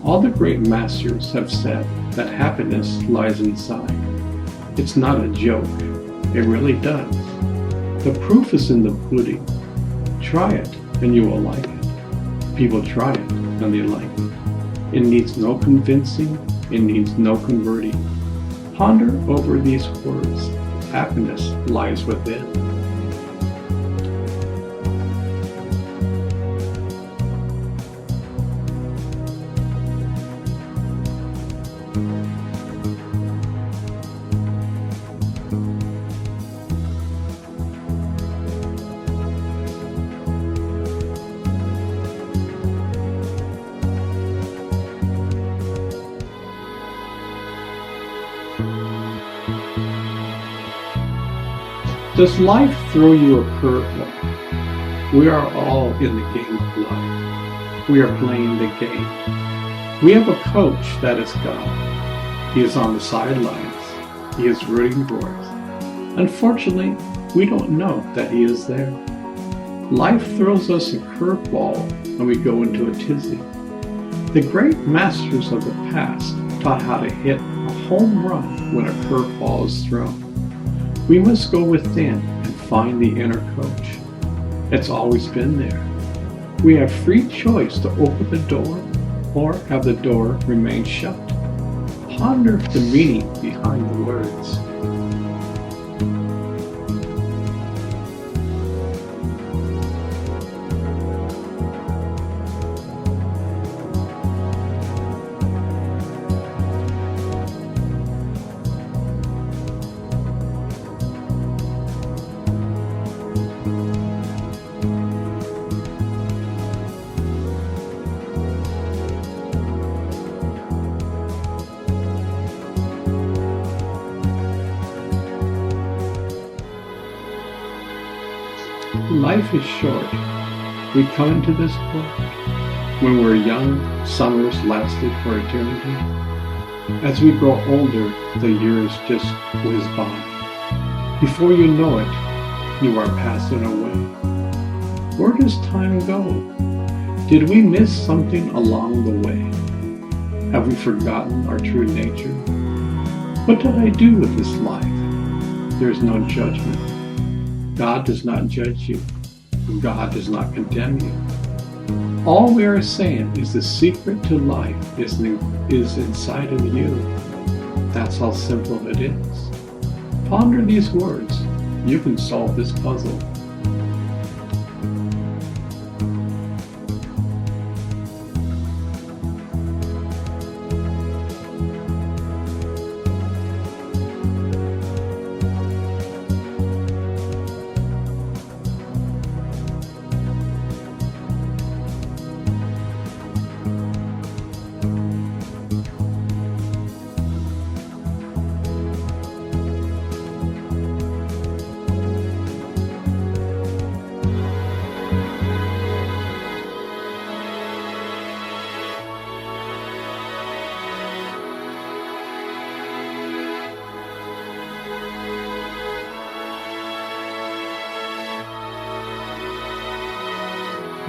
All the great masters have said that happiness lies inside. It's not a joke. It really does. The proof is in the pudding. Try it and you will like it. People try it and they like it. It needs no convincing. It needs no converting. Ponder over these words. Happiness lies within. Does life throw you a curveball? We are all in the game of life. We are playing the game. We have a coach that is God. He is on the sidelines. He is rooting for us. Unfortunately, we don't know that He is there. Life throws us a curveball and we go into a tizzy. The great masters of the past taught how to hit a home run when a curveball is thrown. We must go within and find the inner coach. It's always been there. We have free choice to open the door or have the door remain shut. Ponder the meaning behind the words. Life is short. We come into this world. When we're young, summers lasted for eternity. As we grow older, the years just whiz by. Before you know it, you are passing away. Where does time go? Did we miss something along the way? Have we forgotten our true nature? What did I do with this life? There's no judgment. God does not judge you. God does not condemn you. All we are saying is the secret to life is inside of you. That's how simple it is. Ponder these words. You can solve this puzzle.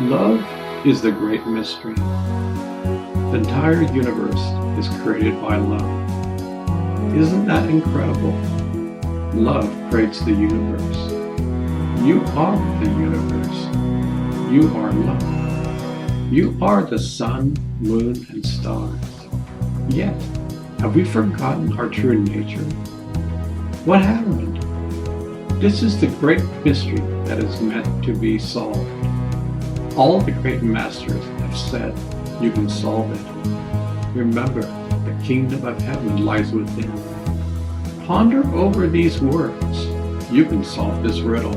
Love is the great mystery. The entire universe is created by love. Isn't that incredible? Love creates the universe. You are the universe. You are love. You are the sun, moon, and stars. Yet, have we forgotten our true nature? What happened? This is the great mystery that is meant to be solved. All the great masters have said you can solve it. Remember, the kingdom of heaven lies within. Ponder over these words. You can solve this riddle.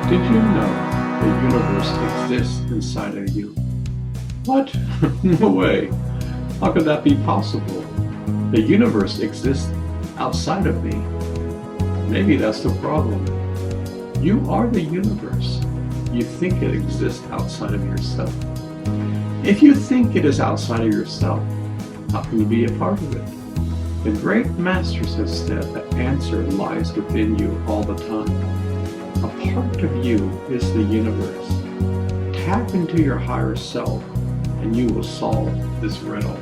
Did you know the universe exists inside of you? What? No way. How could that be possible? The universe exists outside of me. Maybe that's the problem. You are the universe. You think it exists outside of yourself. If you think it is outside of yourself, how can you be a part of it? The great masters have said the answer lies within you all the time. A part of you is the universe. Tap into your higher self and you will solve this riddle.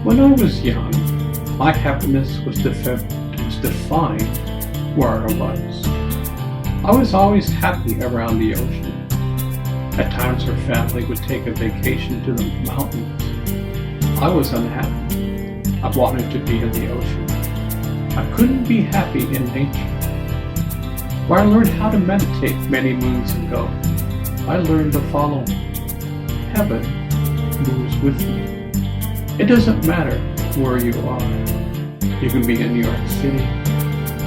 When I was young, my happiness was defined where I was. I was always happy around the ocean. At times our family would take a vacation to the mountains. I was unhappy. I wanted to be in the ocean. I couldn't be happy in nature. Where I learned how to meditate many moons ago, I learned to follow. Heaven moves with me. It doesn't matter where you are. You can be in New York City.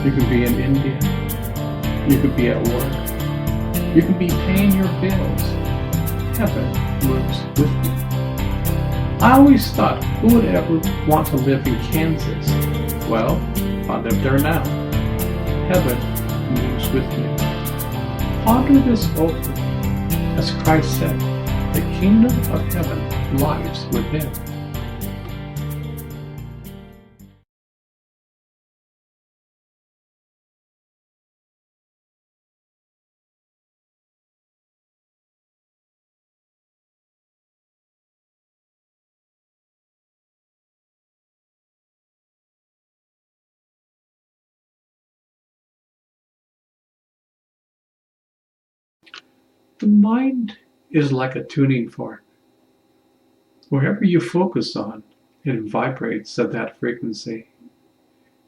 You can be in India. You could be at work. You can be paying your bills. Heaven moves with you. I always thought, who would ever want to live in Kansas? Well, I live there now. Heaven moves with me. Ponder this over. As Christ said, the kingdom of heaven lies within. The mind is like a tuning fork. Wherever you focus on, it vibrates at that frequency.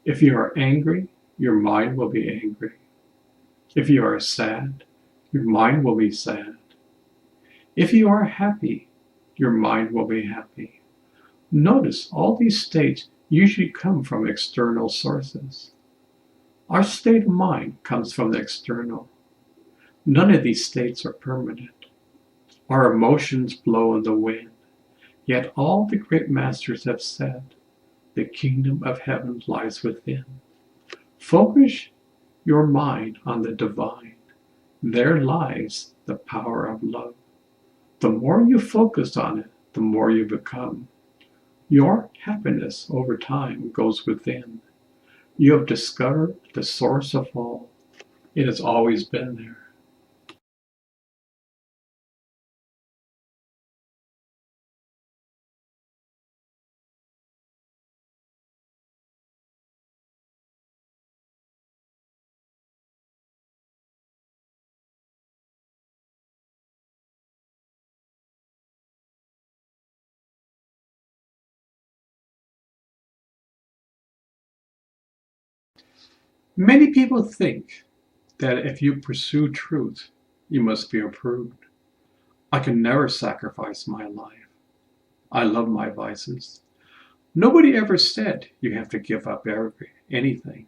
If you are angry, your mind will be angry. If you are sad, your mind will be sad. If you are happy, your mind will be happy. Notice all these states usually come from external sources. Our state of mind comes from the external. None of these states are permanent. Our emotions blow in the wind. Yet all the great masters have said, the kingdom of heaven lies within. Focus your mind on the divine. There lies the power of love. The more you focus on it, the more you become. Your happiness over time goes within. You have discovered the source of all. It has always been there. Many people think that if you pursue truth, you must be approved. I can never sacrifice my life. I love my vices. Nobody ever said you have to give up anything.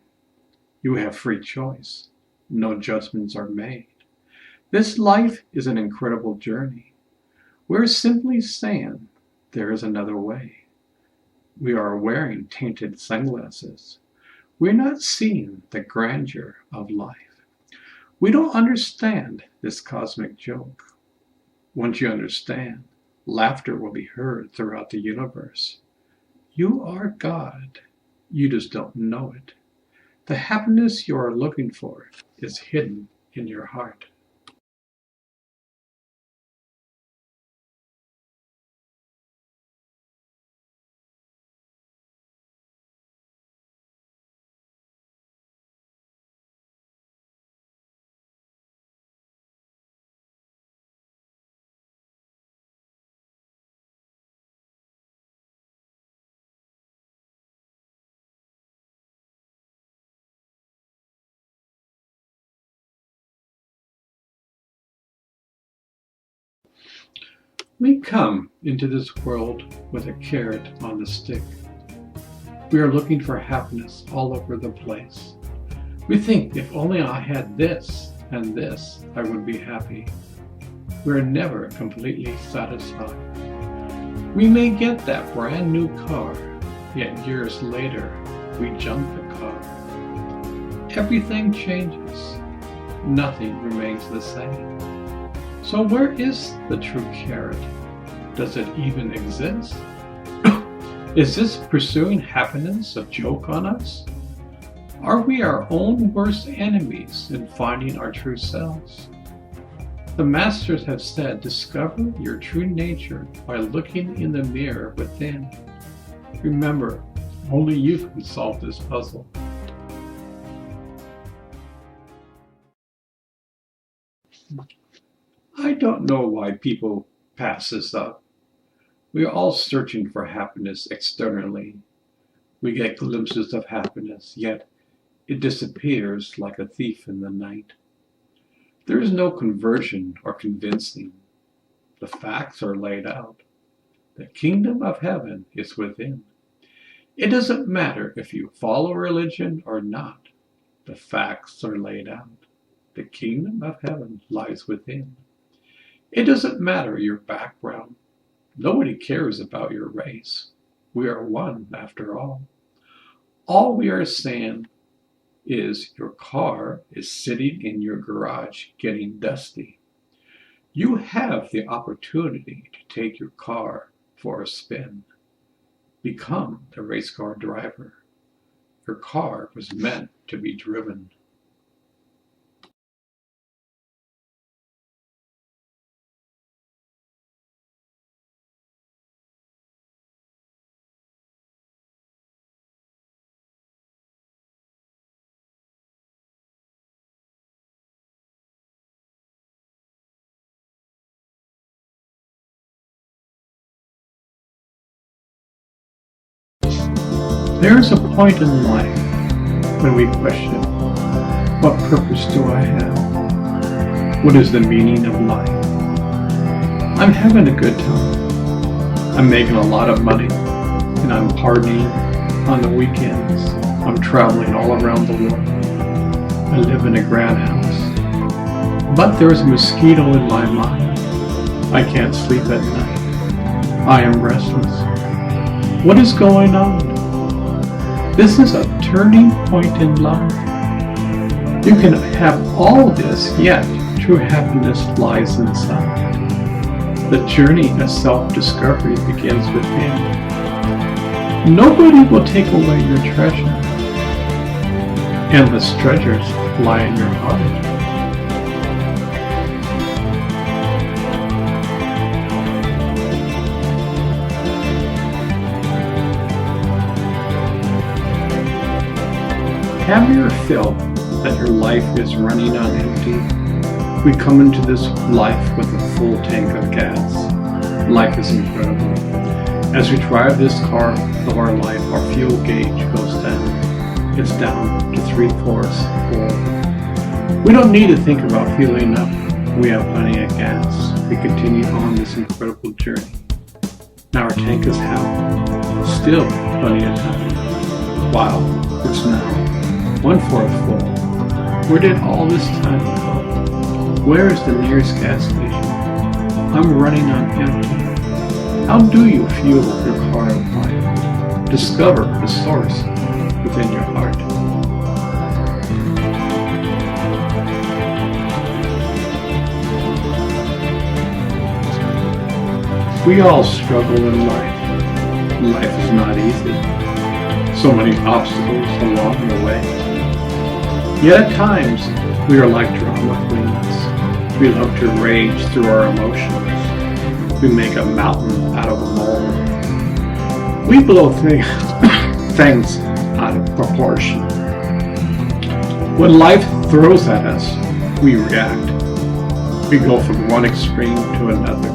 You have free choice. No judgments are made. This life is an incredible journey. We're simply saying there is another way. We are wearing tainted sunglasses. We're not seeing the grandeur of life. We don't understand this cosmic joke. Once you understand, Laughter will be heard throughout the universe. You are God. You just don't know it. The happiness you are looking for is hidden in your heart. We come into this world with a carrot on the stick. We are looking for happiness all over the place. We think if only I had this and this, I would be happy. We are never completely satisfied. We may get that brand new car, yet years later, we junk the car. Everything changes. Nothing remains the same. So where is the true carrot? Does it even exist? Is this pursuing happiness a joke on us? Are we our own worst enemies in finding our true selves? The masters have said, discover your true nature by looking in the mirror within. Remember, only you can solve this puzzle. I don't know why people pass this up. We are all searching for happiness externally. We get glimpses of happiness, yet it disappears like a thief in the night. There is no conversion or convincing. The facts are laid out. The kingdom of heaven is within. It doesn't matter if you follow religion or not. The facts are laid out. The kingdom of heaven lies within. It doesn't matter your background. Nobody cares about your race. We are one after all. All we are saying is your car is sitting in your garage getting dusty. You have the opportunity to take your car for a spin. Become the race car driver. Your car was meant to be driven. There is a point in life when we question, what purpose do I have? What is the meaning of life? I'm having a good time. I'm making a lot of money, and I'm partying on the weekends. I'm traveling all around the world. I live in a grand house. But there is a mosquito in my mind. I can't sleep at night. I am restless. What is going on? This is a turning point in life. You can have all this, yet true happiness lies inside. The journey of self-discovery begins within. Nobody will take away your treasure. Endless treasures lie in your heart. Have you ever felt that your life is running on empty? We come into this life with a full tank of gas. Life is incredible. As we drive this car of our life, our fuel gauge goes down. It's down to 3/4 full. We don't need to think about fueling up. We have plenty of gas. We continue on this incredible journey. Now our tank is half. Still plenty of time. Wow, it's now 1/4 full. Where did all this time go? Where is the nearest gas station? I'm running on empty. How do you fuel your car of life? Discover the source within your heart. We all struggle in life. Life is not easy. So many obstacles along the way. Yet at times, we are like drama queens. We love to rage through our emotions. We make a mountain out of a mole. We blow things out of proportion. When life throws at us, we react. We go from one extreme to another.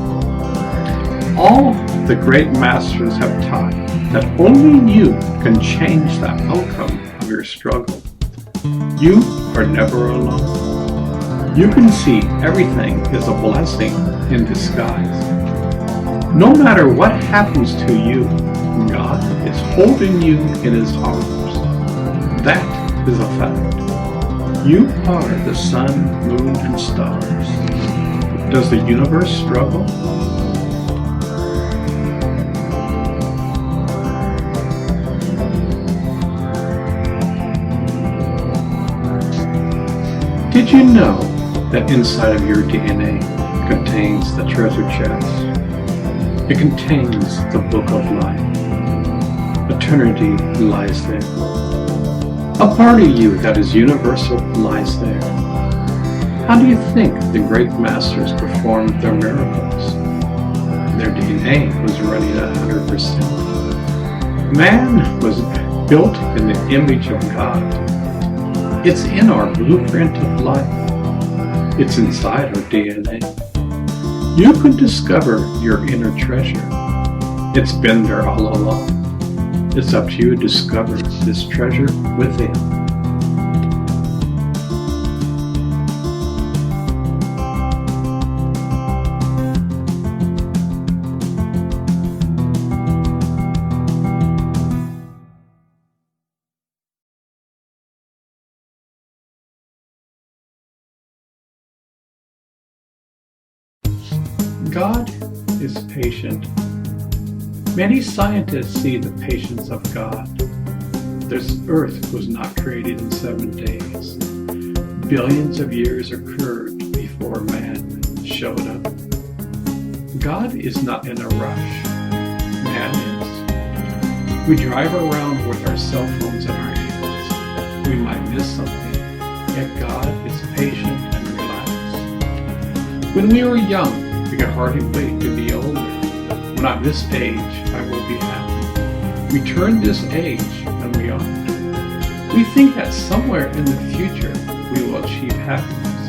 All the great masters have taught that only you can change the outcome of your struggle. You are never alone. You can see everything is a blessing in disguise. No matter what happens to you, God is holding you in His arms. That is a fact. You are the sun, moon, and stars. Does the universe struggle? Did you know that inside of your DNA contains the treasure chest? It contains the book of life. Eternity lies there. A part of you that is universal lies there. How do you think the great masters performed their miracles? Their DNA was running at 100%. Man was built in the image of God. It's in our blueprint of life. It's inside our DNA. You could discover your inner treasure. It's been there all along. It's up to you to discover this treasure within. God is patient. Many scientists see the patience of God. This earth was not created in 7 days. Billions of years occurred before man showed up. God is not in a rush. Man is. We drive around with our cell phones in our hands. We might miss something, yet God is patient and relaxed. When we were young, we could hardly wait to be older. When I'm this age, I will be happy. We turn this age and we aren't. We think that somewhere in the future we will achieve happiness.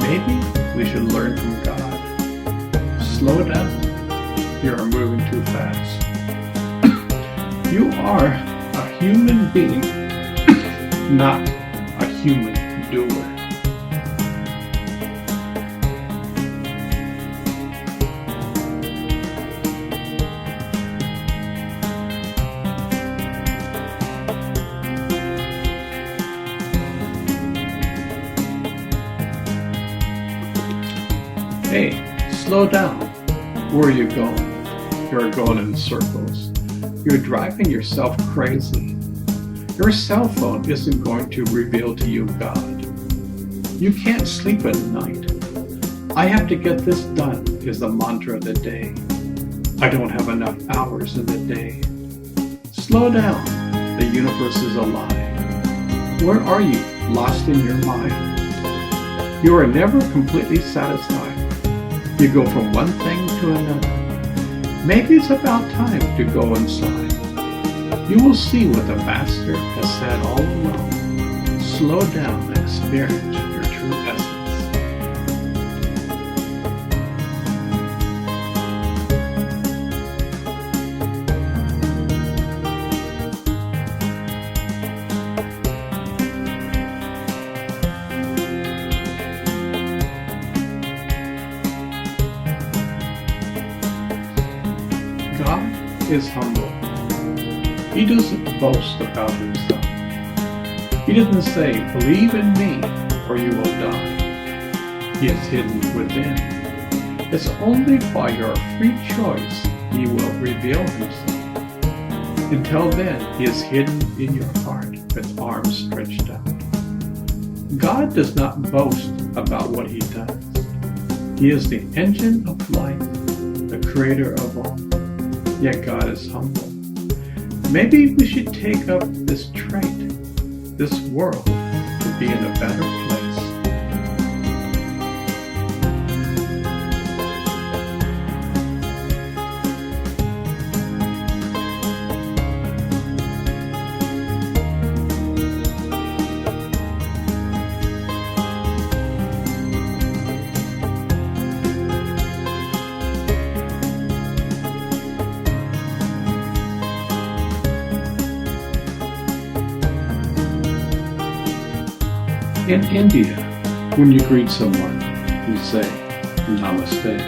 Maybe we should learn from God. Slow down. You are moving too fast. You are a human being, not a human doer. Hey, slow down. Where are you going? You're going in circles. You're driving yourself crazy. Your cell phone isn't going to reveal to you God. You can't sleep at night. I have to get this done is the mantra of the day. I don't have enough hours in the day. Slow down. The universe is alive. Where are you? Lost in your mind. You are never completely satisfied. You go from one thing to another. Maybe it's about time to go inside. You will see what the Master has said all along. Slow down and experience your true essence. God is humble. He doesn't boast about himself. He doesn't say, believe in me or you will die. He is hidden within. It's only by your free choice he will reveal himself. Until then, he is hidden in your heart with arms stretched out. God does not boast about what he does. He is the engine of life, the creator of all, yet God is humble. Maybe we should take up this trait. This world would be in a better place. In India, when you greet someone, you say, Namaste.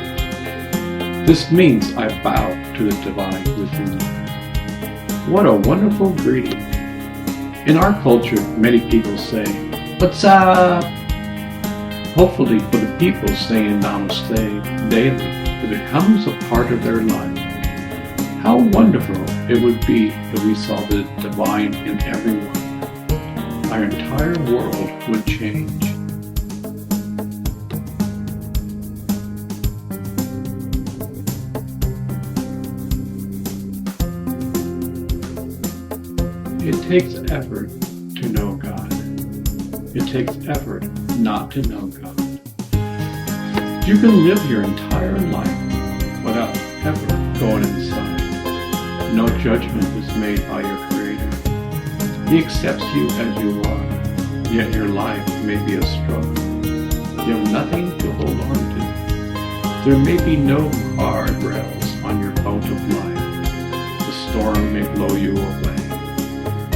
This means I bow to the divine within you. What a wonderful greeting. In our culture, many people say, What's up? Hopefully for the people saying Namaste daily, it becomes a part of their life. How wonderful it would be if we saw the divine in everyone. Our entire world would change. It takes effort to know God. It takes effort not to know God. You can live your entire life without ever going inside. No judgment is made by your Creator. He accepts you as you are, yet your life may be a struggle. You have nothing to hold on to. There may be no guardrails on your boat of life. The storm may blow you away.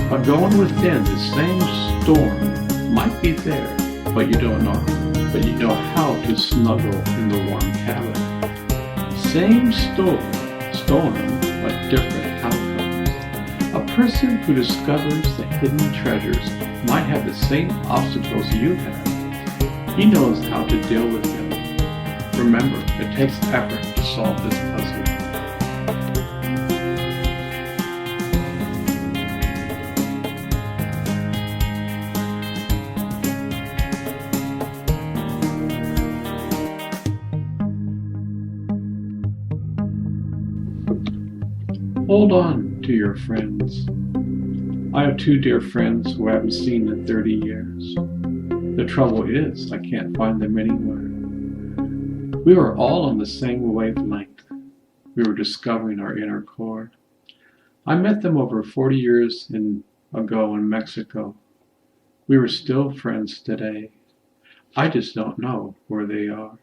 But going within, the same storm might be there, but you don't know. But you know how to snuggle in the warm cabin. Same storm, but different outcomes. A person who discovers the hidden treasures might have the same obstacles you have. He knows how to deal with them. Remember, it takes effort to solve this puzzle. Hold on to your friends. I have two dear friends who I haven't seen in 30 years. The trouble is, I can't find them anywhere. We were all on the same wavelength. We were discovering our inner core. I met them over 40 years ago in Mexico. We were still friends today. I just don't know where they are.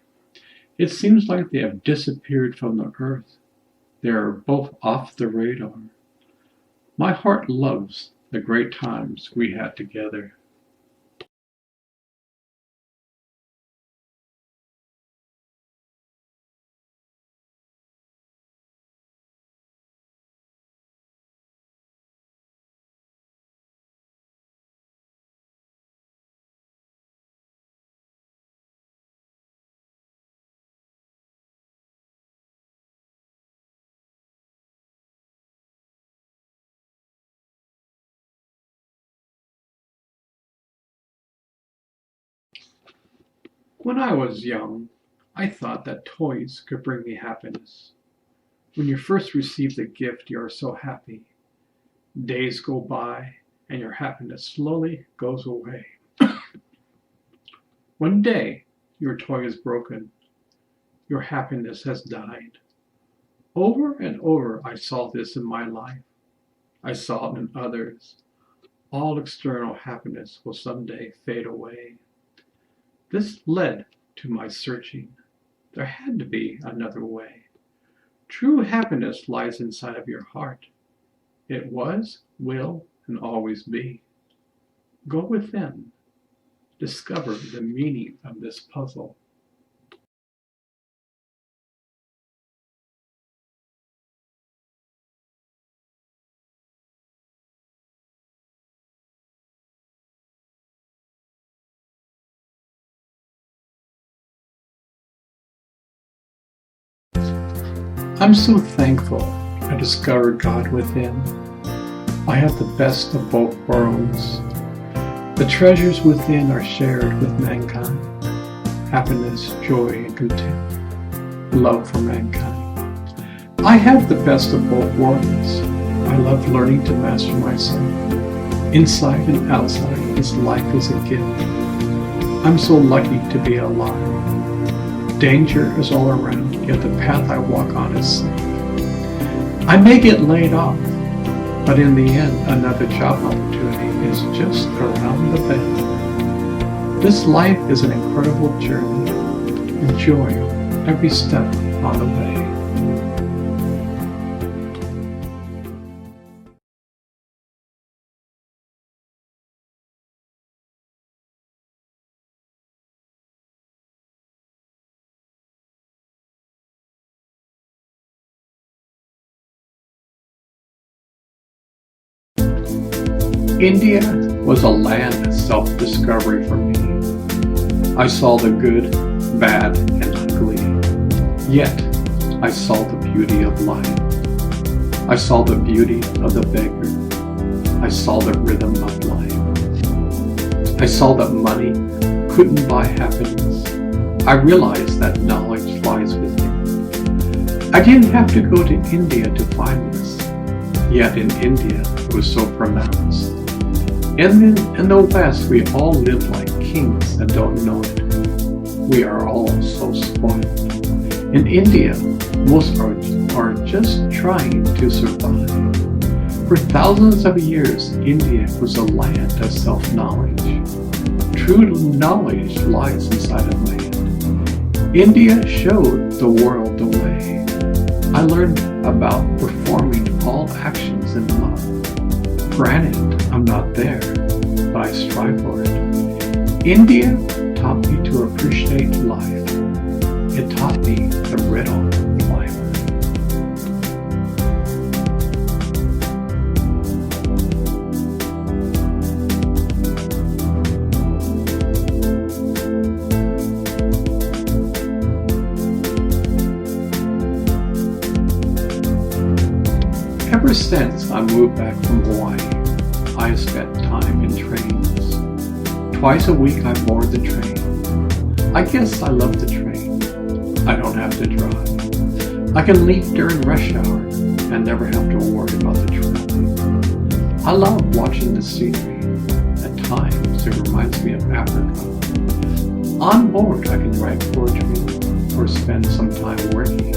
It seems like they have disappeared from the earth. They are both off the radar. My heart loves the great times we had together. When I was young, I thought that toys could bring me happiness. When you first receive the gift, you are so happy. Days go by, and your happiness slowly goes away. One day, your toy is broken. Your happiness has died. Over and over, I saw this in my life. I saw it in others. All external happiness will someday fade away. This led to my searching. There had to be another way. True happiness lies inside of your heart. It was, will, and always be. Go within. Discover the meaning of this puzzle. I'm so thankful I discovered God within. I have the best of both worlds. The treasures within are shared with mankind. Happiness, joy, and content. Love for mankind. I have the best of both worlds. I love learning to master myself. Inside and outside, this life is a gift. I'm so lucky to be alive. Danger is all around, yet the path I walk on is safe. I may get laid off, but in the end, another job opportunity is just around the bend. This life is an incredible journey. Enjoy every step on the way. India was a land of self-discovery for me. I saw the good, bad, and ugly. Yet, I saw the beauty of life. I saw the beauty of the beggar. I saw the rhythm of life. I saw that money couldn't buy happiness. I realized that knowledge lies within. I didn't have to go to India to find this. Yet in India, it was so pronounced. In the West, we all live like kings and don't know it. We are all so spoiled. In India, most are just trying to survive. For thousands of years, India was a land of self-knowledge. True knowledge lies inside of man. India showed the world the way. I learned about performing all actions in love. Granted, I'm not there, but I strive for it. India taught me to appreciate life. It taught me the riddle of life. Ever since I moved back from Hawaii, I have spent time in trains. Twice a week I board the train. I guess I love the train. I don't have to drive. I can leave during rush hour and never have to worry about the traffic. I love watching the scenery. At times it reminds me of Africa. On board I can write poetry or spend some time working.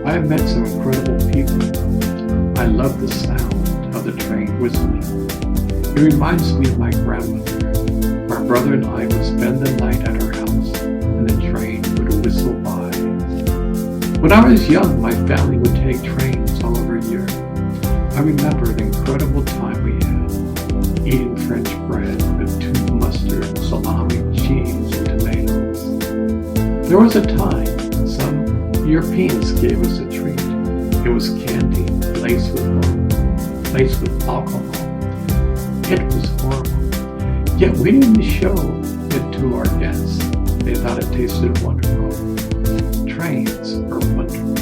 I have met some incredible people. I love the sound of the train whistling. It reminds me of my grandmother. My brother and I would spend the night at her house, and the train would whistle by. When I was young, my family would take trains all over Europe. I remember the incredible time we had, eating French bread with tube mustard, salami, cheese, and tomatoes. There was a time some Europeans gave us a treat. It was candy laced with alcohol. It was horrible. Yet we didn't show it to our guests. They thought it tasted wonderful. Trains are wonderful.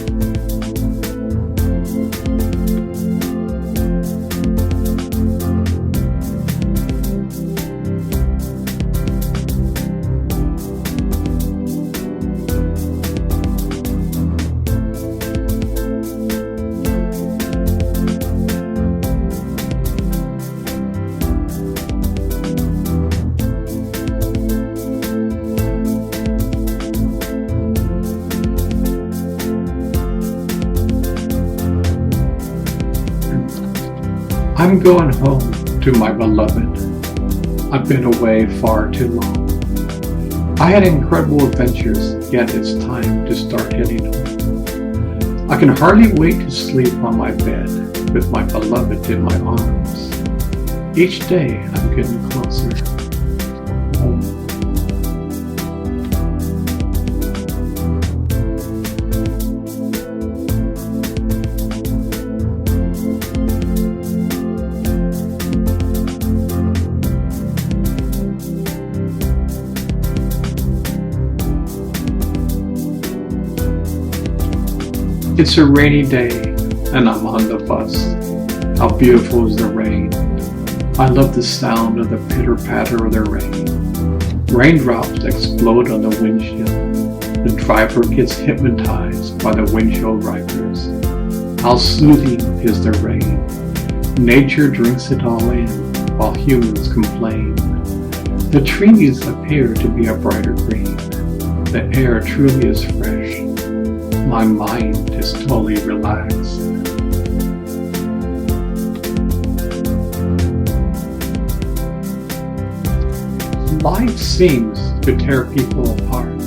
I'm going home to my beloved. I've been away far too long. I had incredible adventures, yet it's time to start heading home. I can hardly wait to sleep on my bed with my beloved in my arms. Each day I'm getting closer home. It's a rainy day and I'm on the bus. How beautiful is the rain. I love the sound of the pitter-patter of the rain. Raindrops explode on the windshield. The driver gets hypnotized by the windshield wipers. How soothing is the rain. Nature drinks it all in while humans complain. The trees appear to be a brighter green. The air truly is fresh. My mind is totally relaxed. Life seems to tear people apart.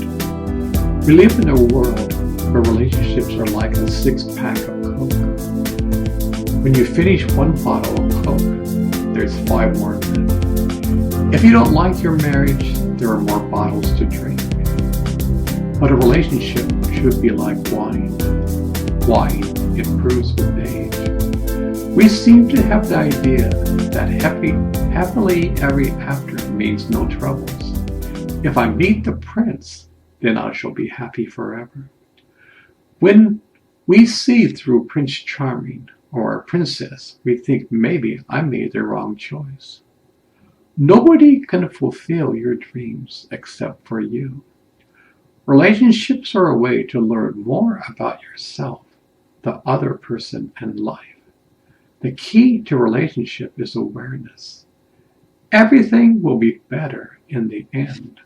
We live in a world where relationships are like a 6-pack of Coke. When you finish one bottle of Coke, there's 5 more in it. If you don't like your marriage, there are more bottles to drink. But a relationship should be like wine. Wine improves with age. We seem to have the idea that happily ever after means no troubles. If I meet the prince, then I shall be happy forever. When we see through Prince Charming or a princess, we think maybe I made the wrong choice. Nobody can fulfill your dreams except for you. Relationships are a way to learn more about yourself, the other person, and life. The key to relationship is awareness. Everything will be better in the end.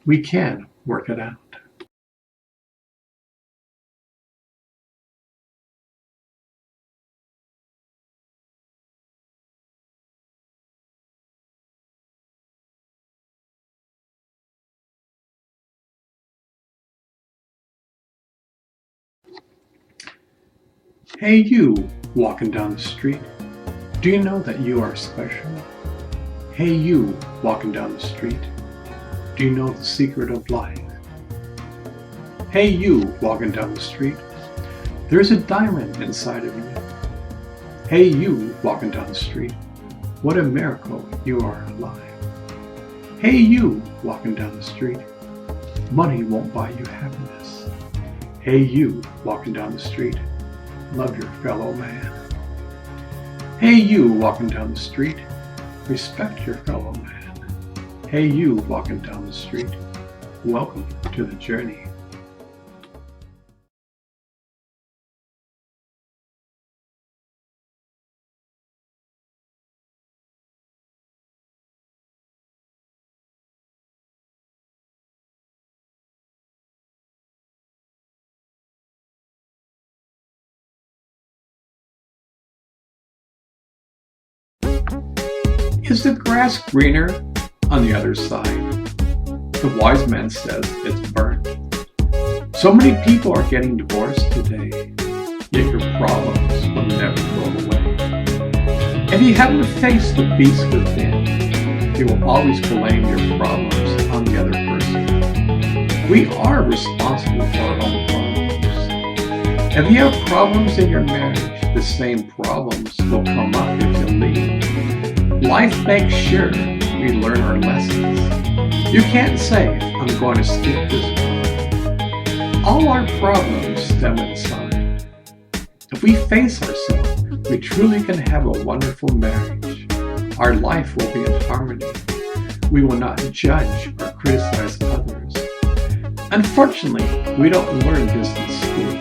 We can work it out. Hey you, walking down the street. Do you know that you are special? Hey you, walking down the street. Do you know the secret of life? Hey you, walking down the street. There's a diamond inside of you. Hey you, walking down the street. What a miracle you are alive. Hey you, walking down the street. Money won't buy you happiness. Hey you, walking down the street. Love your fellow man. Hey you, walking down the street. Respect your fellow man. Hey you, walking down the street. Welcome to the journey. Is the grass greener on the other side? The wise man says it's burnt. So many people are getting divorced today, yet your problems will never go away. If you haven't faced the beast within, you will always blame your problems on the other person. We are responsible for our own problems. If you have problems in your marriage, the same problems will come up if you leave. Life makes sure we learn our lessons. You can't say, I'm going to skip this one. All our problems stem inside. If we face ourselves, we truly can have a wonderful marriage. Our life will be in harmony. We will not judge or criticize others. Unfortunately, we don't learn this in school.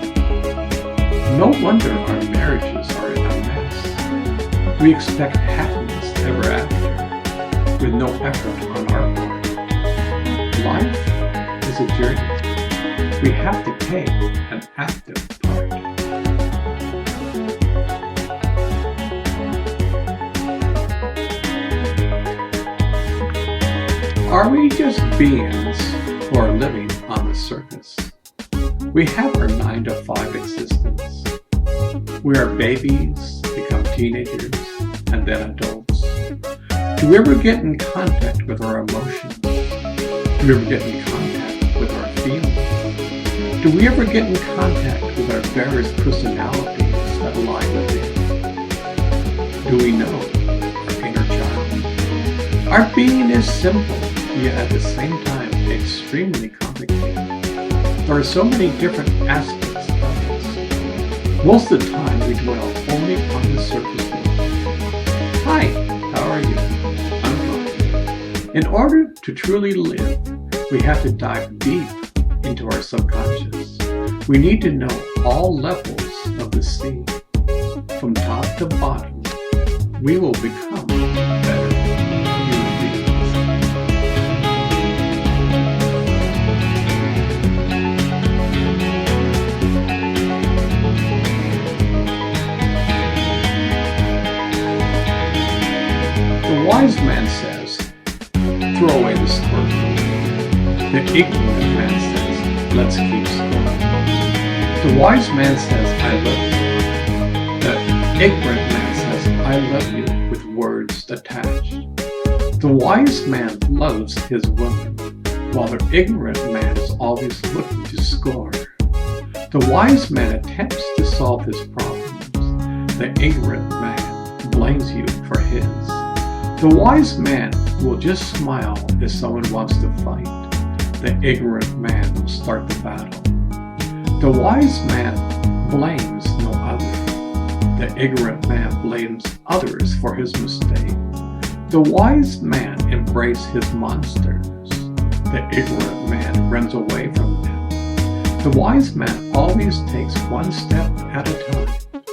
No wonder our marriages are in a mess. We expect happiness ever after, with no effort on our part. Life is a journey. We have to take an active part. Are we just beings who are living on the surface? We have our 9-to-5 existence. We are babies, become teenagers, and then adults. Do we ever get in contact with our emotions? Do we ever get in contact with our feelings? Do we ever get in contact with our various personalities that lie within? Do we know our inner child? Our being is simple, yet at the same time extremely complicated. There are so many different aspects of us. Most of the time we dwell only on the surface level. Hi, how are you? In order to truly live, we have to dive deep into our subconscious. We need to know all levels of the see. From top to bottom, we will become better human beings. The wise man says, throw away the scornful. The ignorant man says, let's keep score. The wise man says, I love you. The ignorant man says, I love you, with words attached. The wise man loves his woman, while the ignorant man is always looking to score. The wise man attempts to solve his problems. The ignorant man blames you for his. The wise man will just smile if someone wants to fight. The ignorant man will start the battle. The wise man blames no other. The ignorant man blames others for his mistake. The wise man embraces his monsters. The ignorant man runs away from them. The wise man always takes one step at a time.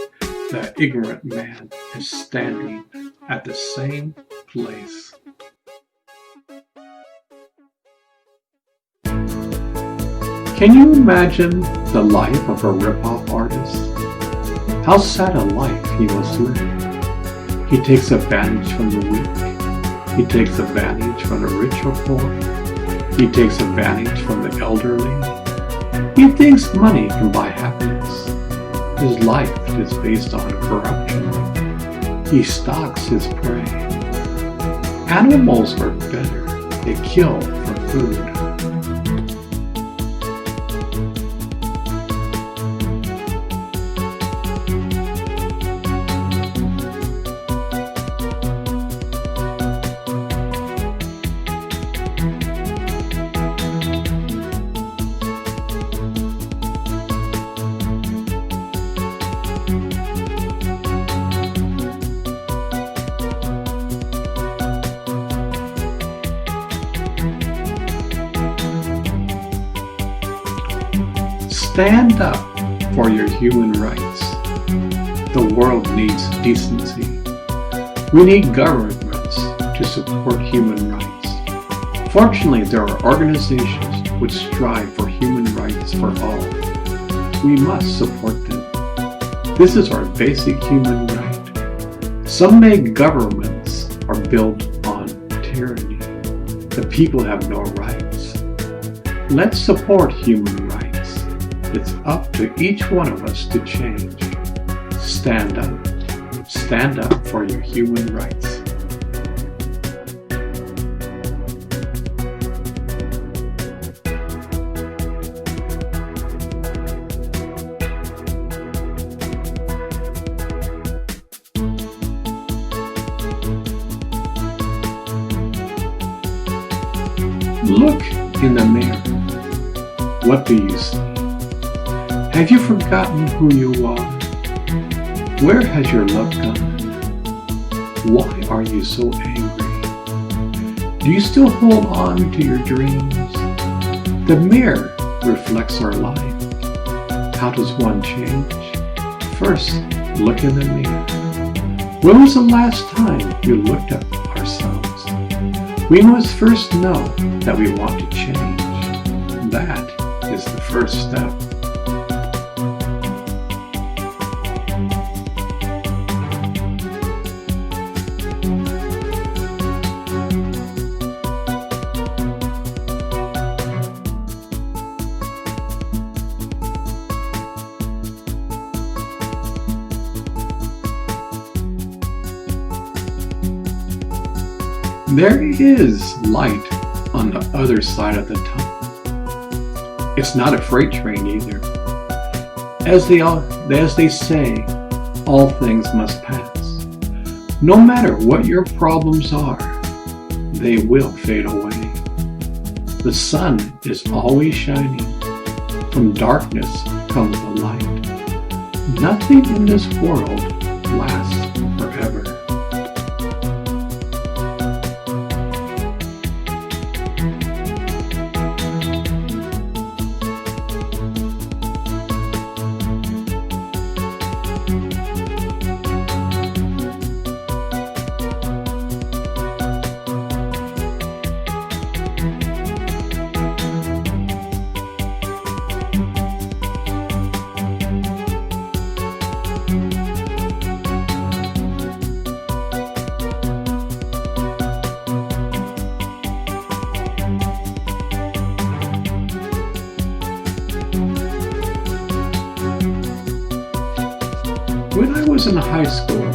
The ignorant man is standing at the same place. Can you imagine the life of a rip-off artist? How sad a life he must live. He takes advantage from the weak. He takes advantage from the rich or poor. He takes advantage from the elderly. He thinks money can buy happiness. His life is based on corruption. He stalks his prey. Animals are better. They kill for food. Stand up for your human rights. The world needs decency. We need governments to support human rights. Fortunately, there are organizations which strive for human rights for all. We must support them. This is our basic human right. Some make governments are built on tyranny. The people have no rights. Let's support human rights. It's up to each one of us to change. Stand up. Stand up for your human rights. Look in the mirror. What do you see? Have you forgotten who you are? Where has your love gone? Why are you so angry? Do you still hold on to your dreams? The mirror reflects our life. How does one change? First, look in the mirror. When was the last time you looked at ourselves? We must first know that we want to change. That is the first step. There is light on the other side of the tunnel. It's not a freight train either. As they say, all things must pass. No matter what your problems are, they will fade away. The sun is always shining. From darkness comes the light. Nothing in this world lasts forever. was in high school,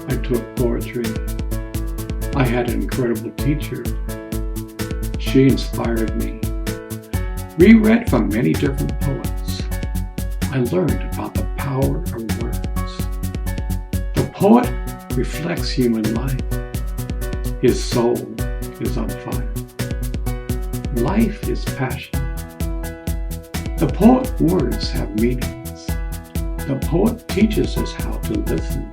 I took poetry. I had an incredible teacher. She inspired me. We read from many different poets. I learned about the power of words. The poet reflects human life. His soul is on fire. Life is passion. The poet's words have meanings. The poet teaches us how to listen.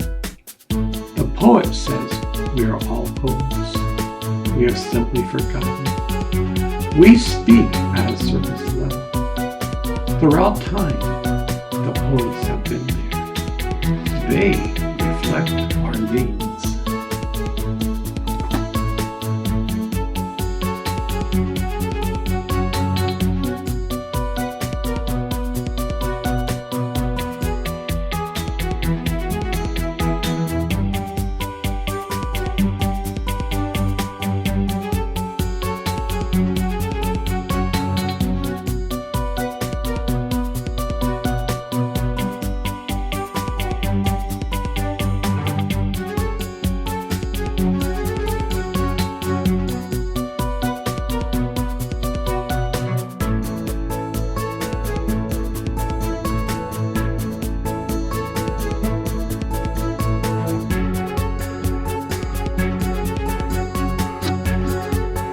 The poet says we are all poets. We have simply forgotten. We speak at a surface level. Throughout time, the poets have been there. They reflect our needs.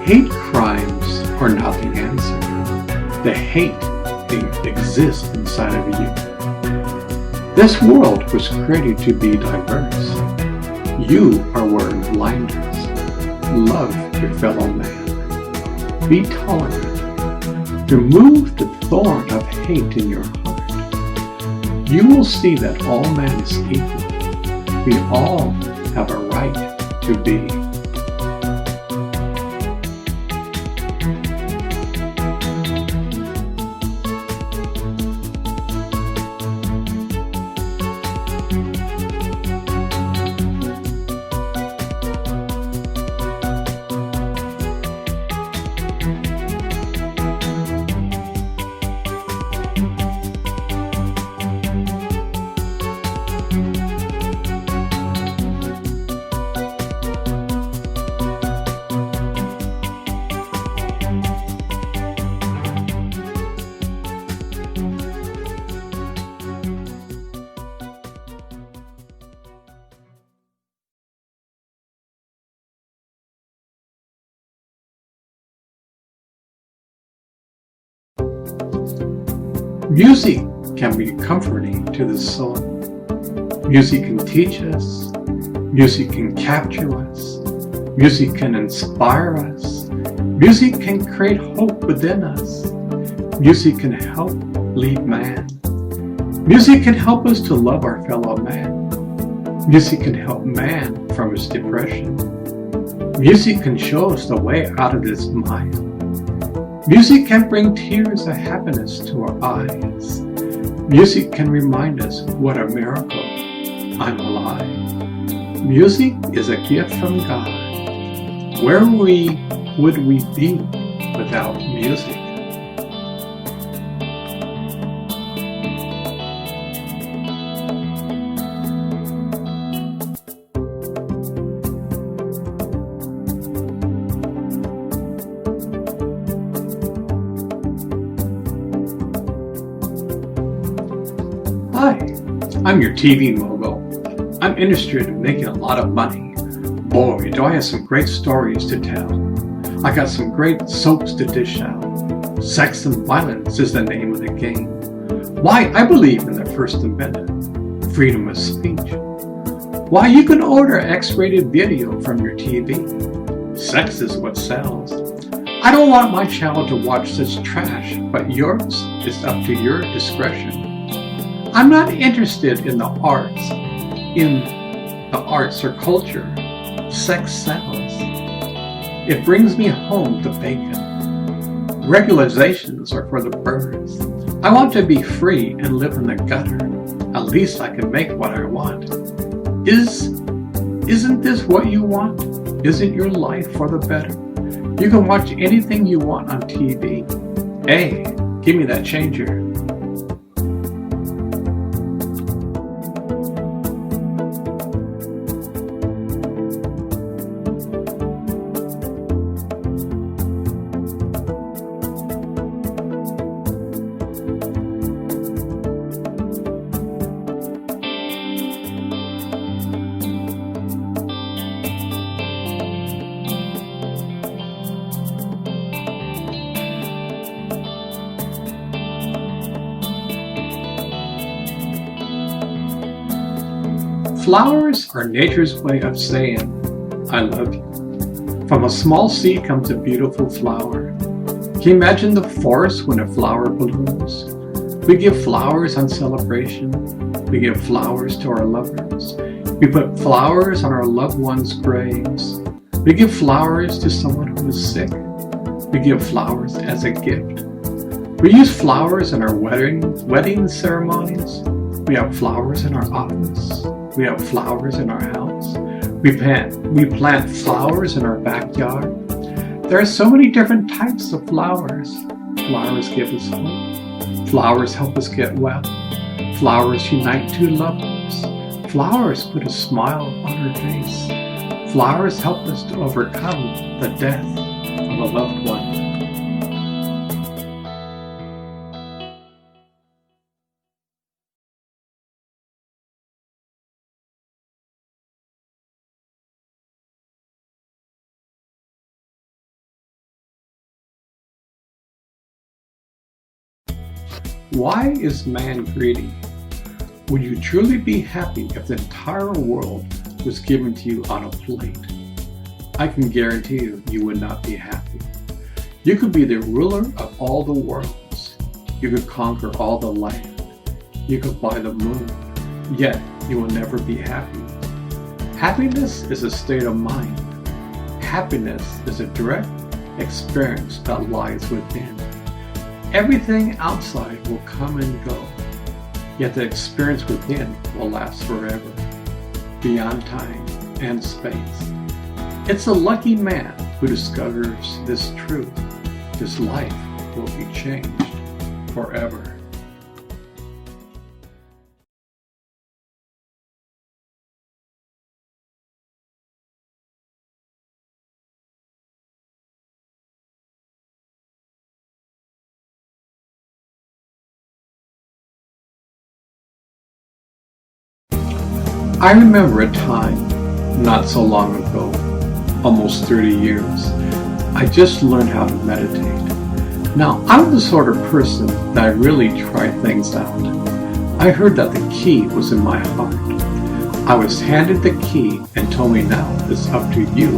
Hate crimes are not the answer. The hate exists inside of you. This world was created to be diverse. You are wearing blinders. Love your fellow man. Be tolerant. Remove the thorn of hate in your heart. You will see that all man is equal. We all have a right to be. Music can be comforting to the soul. Music can teach us. Music can capture us. Music can inspire us. Music can create hope within us. Music can help lead man. Music can help us to love our fellow man. Music can help man from his depression. Music can show us the way out of this mire. Music can bring tears of happiness to our eyes. Music can remind us what a miracle, I'm alive. Music is a gift from God. Where would we be without music? Hi, I'm your TV mogul. I'm interested in making a lot of money. Boy, do I have some great stories to tell. I got some great soaps to dish out. Sex and violence is the name of the game. Why, I believe in the First Amendment, freedom of speech. Why, you can order X-rated video from your TV. Sex is what sells. I don't want my child to watch such trash, but yours is up to your discretion. I'm not interested in the arts or culture. Sex sells. It brings me home to bacon. Regulations are for the birds. I want to be free and live in the gutter. At least I can make what I want. Isn't this what you want? Isn't your life for the better? You can watch anything you want on TV. Hey, give me that changer. Flowers are nature's way of saying, I love you. From a small seed comes a beautiful flower. Can you imagine the forest when a flower blooms? We give flowers on celebration. We give flowers to our lovers. We put flowers on our loved ones' graves. We give flowers to someone who is sick. We give flowers as a gift. We use flowers in our wedding ceremonies. We have flowers in our office. We have flowers in our house. We plant flowers in our backyard. There are so many different types of flowers. Flowers give us hope. Flowers help us get well. Flowers unite two lovers. Flowers put a smile on our face. Flowers help us to overcome the death of a loved one. Why is man greedy? Would you truly be happy if the entire world was given to you on a plate? I can guarantee you, you would not be happy. You could be the ruler of all the worlds. You could conquer all the land. You could buy the moon. Yet, you will never be happy. Happiness is a state of mind. Happiness is a direct experience that lies within. Everything outside will come and go, yet the experience within will last forever, beyond time and space. It's a lucky man who discovers this truth. His life will be changed forever. I remember a time, not so long ago, almost 30 years, I just learned how to meditate. Now, I'm the sort of person that I really try things out. I heard that the key was in my heart. I was handed the key and told me now it's up to you.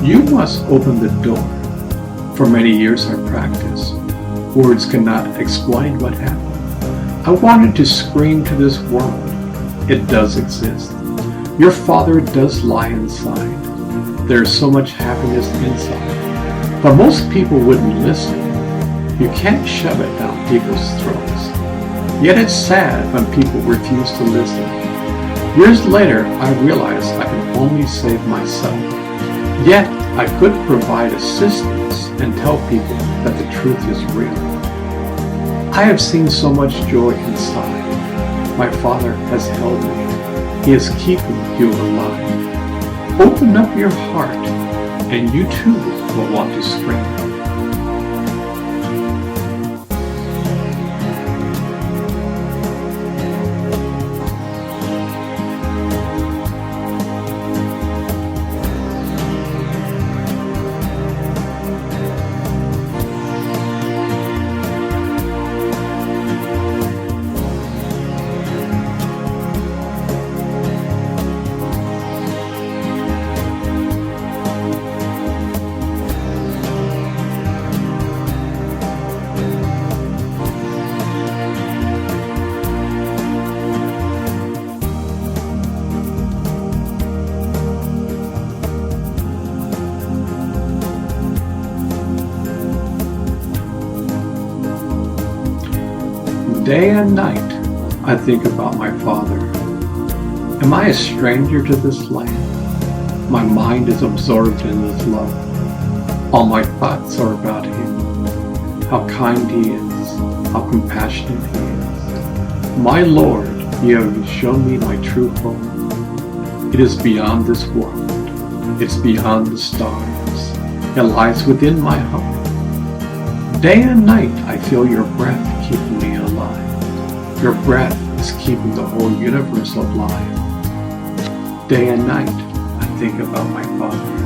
You must open the door. For many years I practiced. Words cannot explain what happened. I wanted to scream to this world. It does exist. Your Father does lie inside. There's so much happiness inside. But most people wouldn't listen. You can't shove it down people's throats. Yet it's sad when people refuse to listen. Years later, I realized I can only save myself. Yet, I could provide assistance and tell people that the truth is real. I have seen so much joy inside. My Father has held me. He is keeping you alive. Open up your heart, and you too will want to scream. Day and night, I think about my Father. Am I a stranger to this land? My mind is absorbed in His love. All my thoughts are about Him. How kind He is. How compassionate He is. My Lord, You have shown me my true home. It is beyond this world. It's beyond the stars. It lies within my heart. Day and night, I feel Your breath keeping me alive. Your breath is keeping the whole universe alive. Day and night, I think about my Father.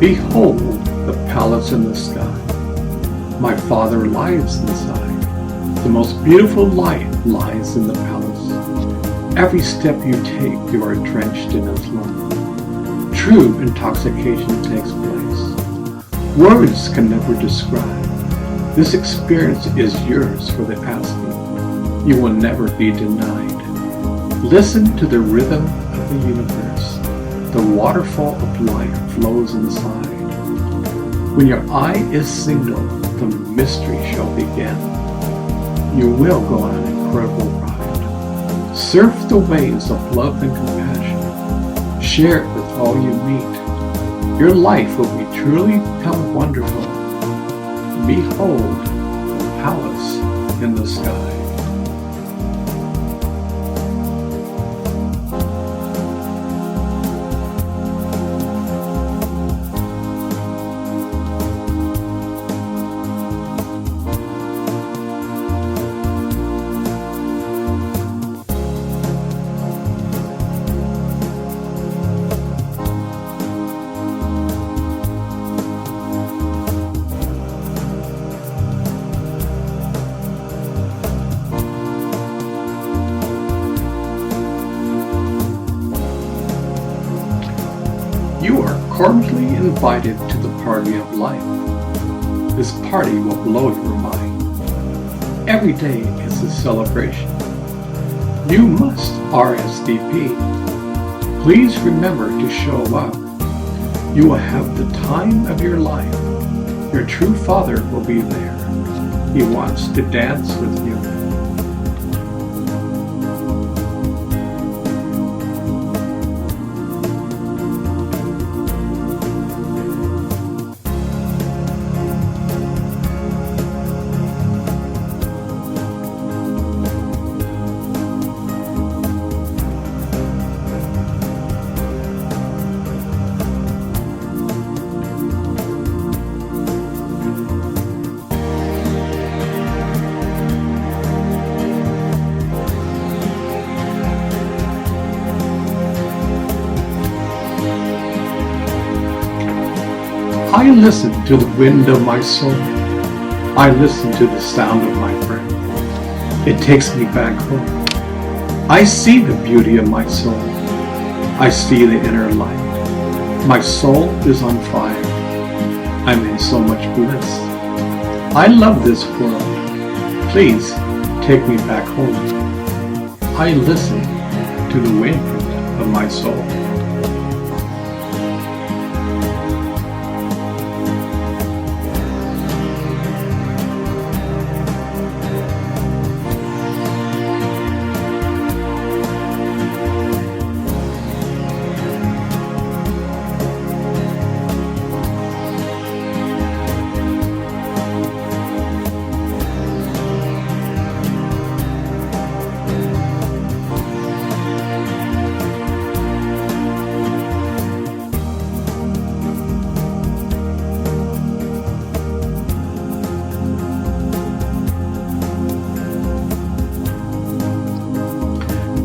Behold the palace in the sky. My Father lies inside. The most beautiful light lies in the palace. Every step you take, you are drenched in His love. True intoxication takes place. Words can never describe. This experience is yours for the asking. You will never be denied. Listen to the rhythm of the universe. The waterfall of life flows inside. When your eye is single, the mystery shall begin. You will go on an incredible ride. Surf the waves of love and compassion. Share it with all you meet. Your life will be truly become wonderful. Behold the palace in the sky. You are cordially invited to the party of life. This party will blow your mind. Every day is a celebration. You must RSVP. Please remember to show up. You will have the time of your life. Your true Father will be there. He wants to dance with you. I listen to the wind of my soul. I listen to the sound of my breath. It takes me back home. I see the beauty of my soul. I see the inner light. My soul is on fire. I'm in so much bliss. I love this world. Please take me back home. I listen to the wind of my soul.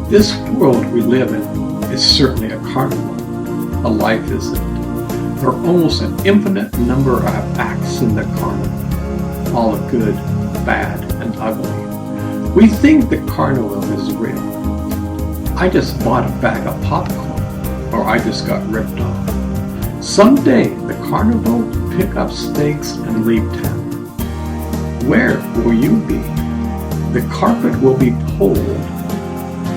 This world we live in is certainly a carnival. A life isn't. There are almost an infinite number of acts in the carnival, all good, bad, and ugly. We think the carnival is real. I just bought a bag of popcorn, or I just got ripped off. Someday the carnival will pick up stakes and leave town. Where will you be? The carpet will be pulled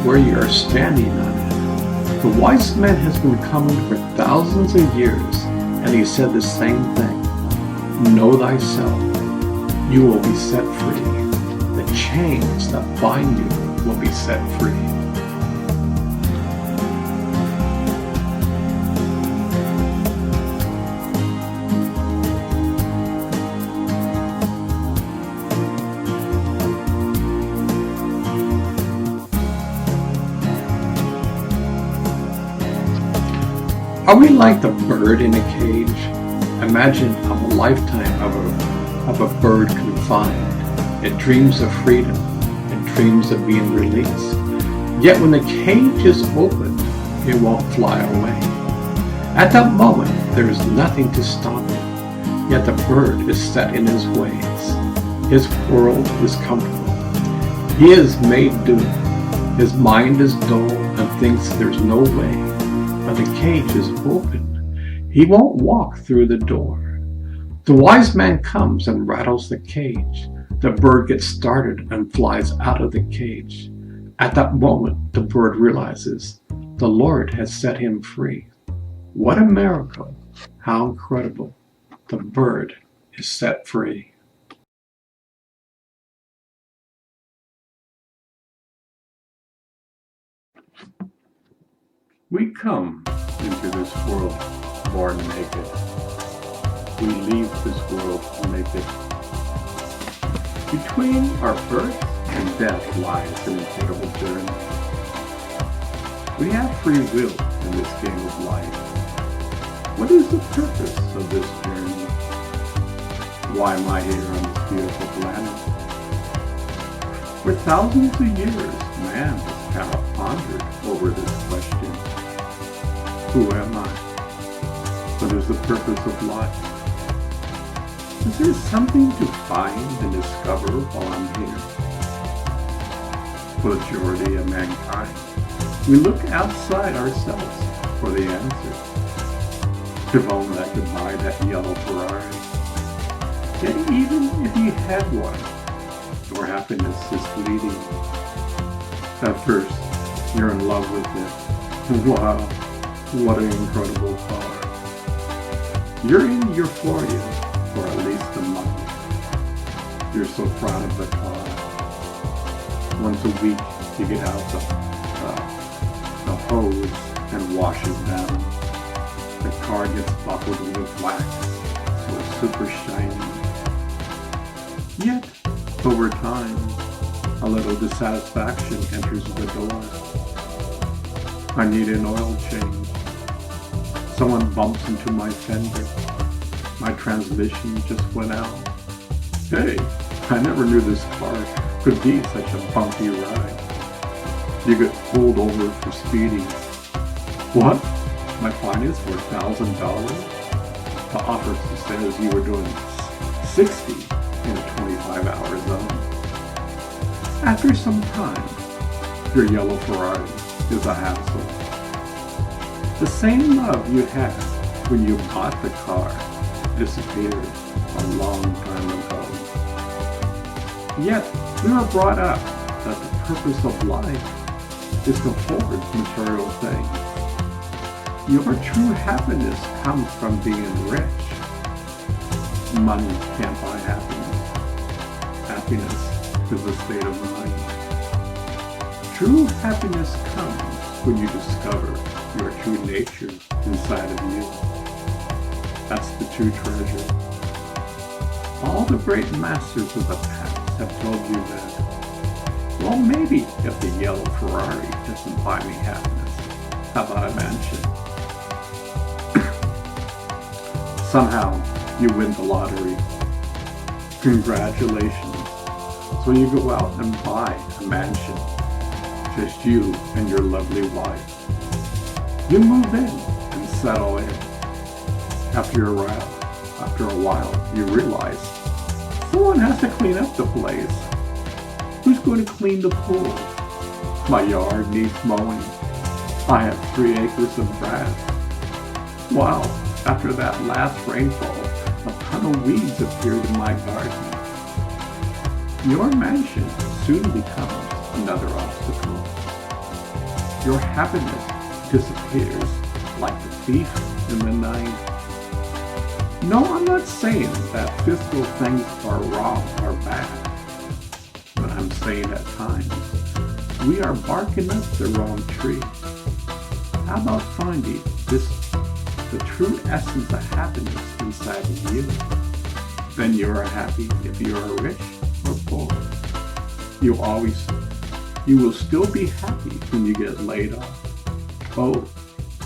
where you are standing on it. The wise man has been coming for thousands of years, and he said the same thing. Know thyself. You will be set free. The chains that bind you will be set free. Are we like the bird in a cage? Imagine a lifetime of a bird confined. It dreams of freedom. It dreams of being released. Yet when the cage is opened, it won't fly away. At that moment, There is nothing to stop him, yet the bird is set in his ways. His world is comfortable. He is made do. His mind is dull and thinks there's no way, but the cage is open. He won't walk through the door. The wise man comes and rattles the cage. The bird gets started and flies out of the cage. At that moment, the bird realizes the Lord has set him free. What a miracle! How incredible! The bird is set free. We come into this world born naked. We leave this world naked. Between our birth and death lies an incredible journey. We have free will in this game of life. What is the purpose of this journey? Why am I here on this beautiful planet? For thousands of years, man has kind of pondered over this question. Who am I? What is the purpose of life? Is there something to find and discover while I'm here? For the majority of mankind, we look outside ourselves for the answer. If only I could buy that yellow Ferrari. Yet even if you had one, your happiness is fleeting. At first, you're in love with it. Wow, what an incredible car. You're in euphoria for at least a month. You're so proud of the car. Once a week, you get out the hose and wash it down. The car gets buckled with wax, so it's super shiny. Yet, over time, a little dissatisfaction enters the door. I need an oil change. Someone bumps into my fender. My transmission just went out. Hey, I never knew this car could be such a bumpy ride. You get pulled over for speeding. What? My fine is for $1,000? The officer says you were doing 60 in a 25-hour zone. After some time, your yellow Ferrari is a hassle. The same love you had when you bought the car disappeared a long time ago. Yet, we were brought up that the purpose of life is to hoard material things. Your true happiness comes from being rich. Money can't buy happiness. Happiness is a state of mind. True happiness comes when you discover your true nature inside of you. That's the true treasure. All the great masters of the past have told you that. Well, maybe if the yellow Ferrari doesn't buy me happiness, how about a mansion? Somehow, you win the lottery. Congratulations. So you go out and buy a mansion. Just you and your lovely wife. You move in and settle in. After a while, you realize someone has to clean up the place. Who's going to clean the pool? My yard needs mowing. I have 3 acres of grass. Wow, after that last rainfall, a ton of weeds appeared in my garden. Your mansion soon becomes another obstacle. Your happiness disappears like the thief in the night. No, I'm not saying that physical things are wrong or bad, but I'm saying at times we are barking up the wrong tree. How about finding the true essence of happiness inside of you? Then you are happy if you are rich or poor. You will still be happy when you get laid off. Oh,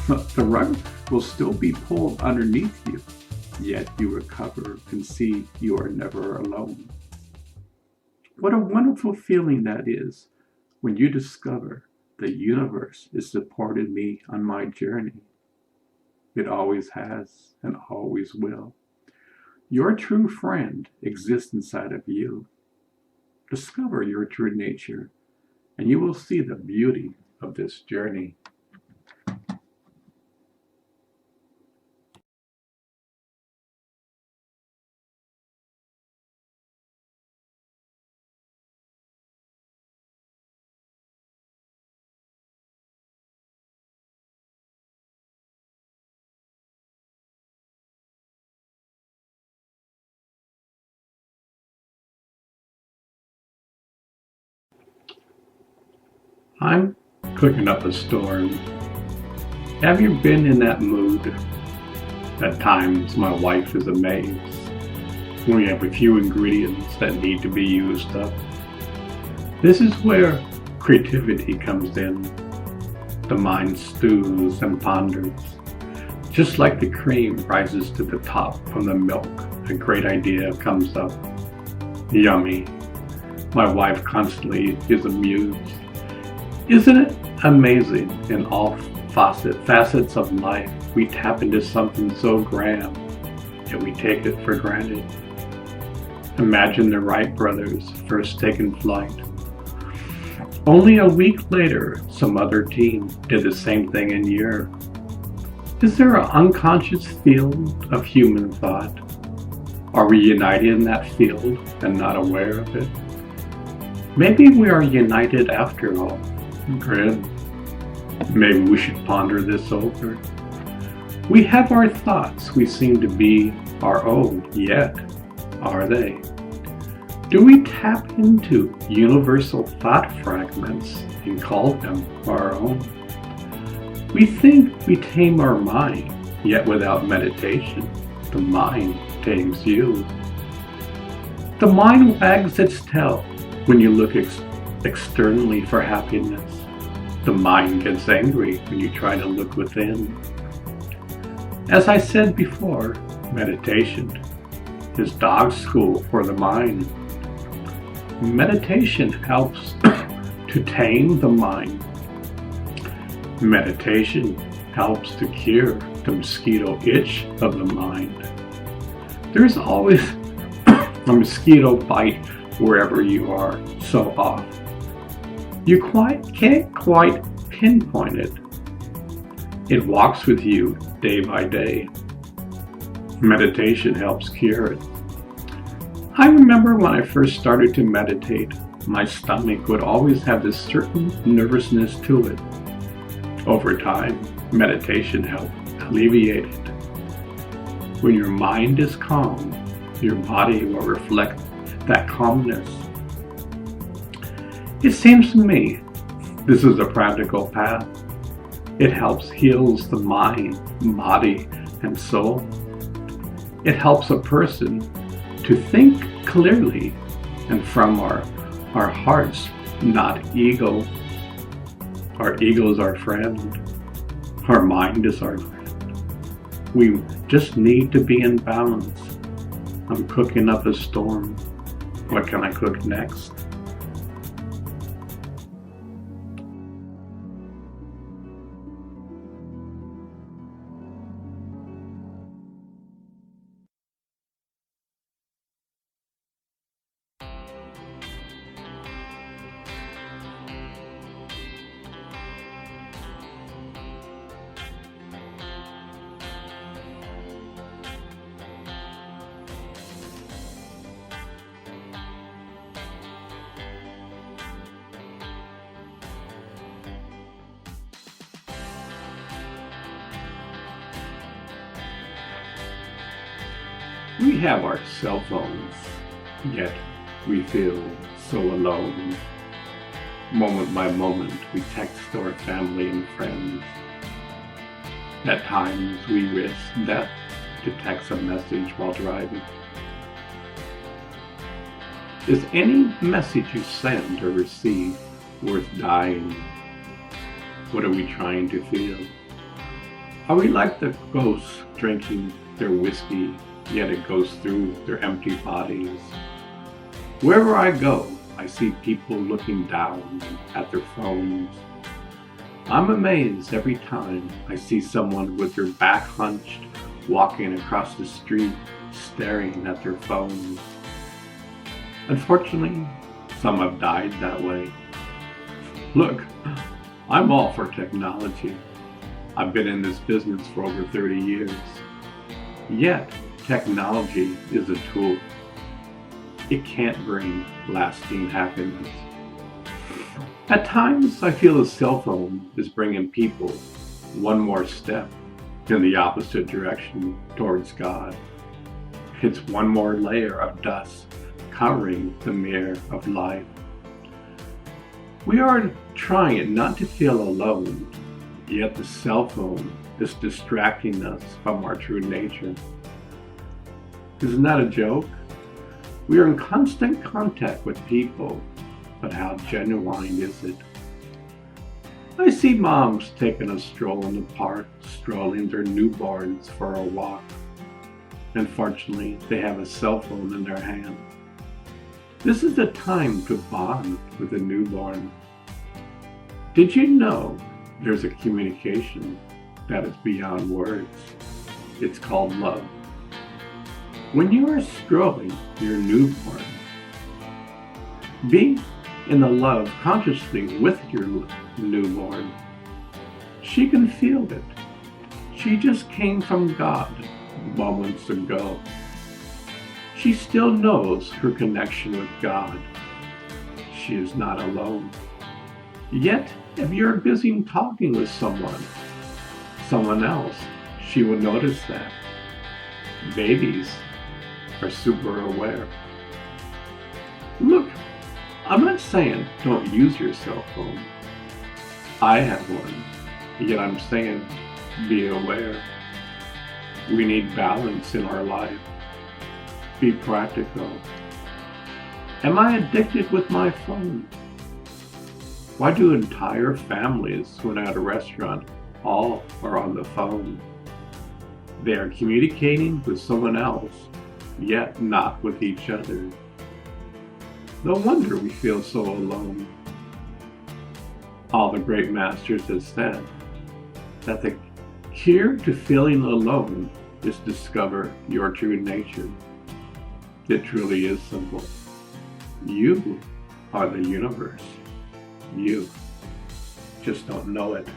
the rug will still be pulled underneath you, yet you recover and see you are never alone. What a wonderful feeling that is when you discover the universe is supporting me on my journey. It always has and always will. Your true friend exists inside of you. Discover your true nature, and you will see the beauty of this journey. I'm cooking up a storm. Have you been in that mood? At times, my wife is amazed. We have a few ingredients that need to be used up. This is where creativity comes in. The mind stews and ponders. Just like the cream rises to the top from the milk, a great idea comes up. Yummy. My wife constantly is amused. Isn't it amazing in all facets of life we tap into something so grand and we take it for granted? Imagine the Wright brothers first taking flight. Only a week later, some other team did the same thing in Europe. Is there an unconscious field of human thought? Are we united in that field and not aware of it? Maybe we are united after all. Grid. Maybe we should ponder this over. We have our thoughts we seem to be our own, yet are they? Do we tap into universal thought fragments and call them our own? We think we tame our mind, yet without meditation, the mind tames you. The mind wags its tail when you look externally for happiness. The mind gets angry when you try to look within. As I said before, meditation is dog school for the mind. Meditation helps to tame the mind. Meditation helps to cure the mosquito itch of the mind. There's always a mosquito bite wherever you are so off. You can't quite pinpoint it. It walks with you day by day. Meditation helps cure it. I remember when I first started to meditate, my stomach would always have this certain nervousness to it. Over time, meditation helped alleviate it. When your mind is calm, your body will reflect that calmness. It seems to me this is a practical path. It helps heals the mind, body, and soul. It helps a person to think clearly and from our hearts, not ego. Our ego is our friend. Our mind is our friend. We just need to be in balance. I'm cooking up a storm. What can I cook next? We have our cell phones, yet we feel so alone. Moment by moment, we text our family and friends. At times, we risk death to text a message while driving. Is any message you send or receive worth dying? What are we trying to feel? Are we like the ghosts drinking their whiskey, yet it goes through their empty bodies? Wherever I go, I see people looking down at their phones. I'm amazed every time I see someone with their back hunched, walking across the street, staring at their phones. Unfortunately, some have died that way. Look, I'm all for technology. I've been in this business for over 30 years. Yet, technology is a tool. It can't bring lasting happiness. At times, I feel a cell phone is bringing people one more step in the opposite direction towards God. It's one more layer of dust covering the mirror of life. We are trying not to feel alone, yet the cell phone is distracting us from our true nature. Isn't that a joke? We are in constant contact with people, but how genuine is it? I see moms taking a stroll in the park, strolling their newborns for a walk. Unfortunately, they have a cell phone in their hand. This is the time to bond with a newborn. Did you know there's a communication that is beyond words? It's called love. When you are strolling your newborn, be in the love consciously with your newborn. She can feel it. She just came from God moments ago. She still knows her connection with God. She is not alone. Yet, if you're busy talking with someone else, she will notice that. Babies are super aware. Look, I'm not saying don't use your cell phone. I have one, yet I'm saying be aware. We need balance in our life. Be practical. Am I addicted with my phone? Why do entire families, when at a restaurant, all are on the phone? They are communicating with someone else, yet not with each other. No wonder we feel so alone. All the great masters have said that the cure to feeling alone is discover your true nature. It truly is simple. You are the universe. You just don't know it.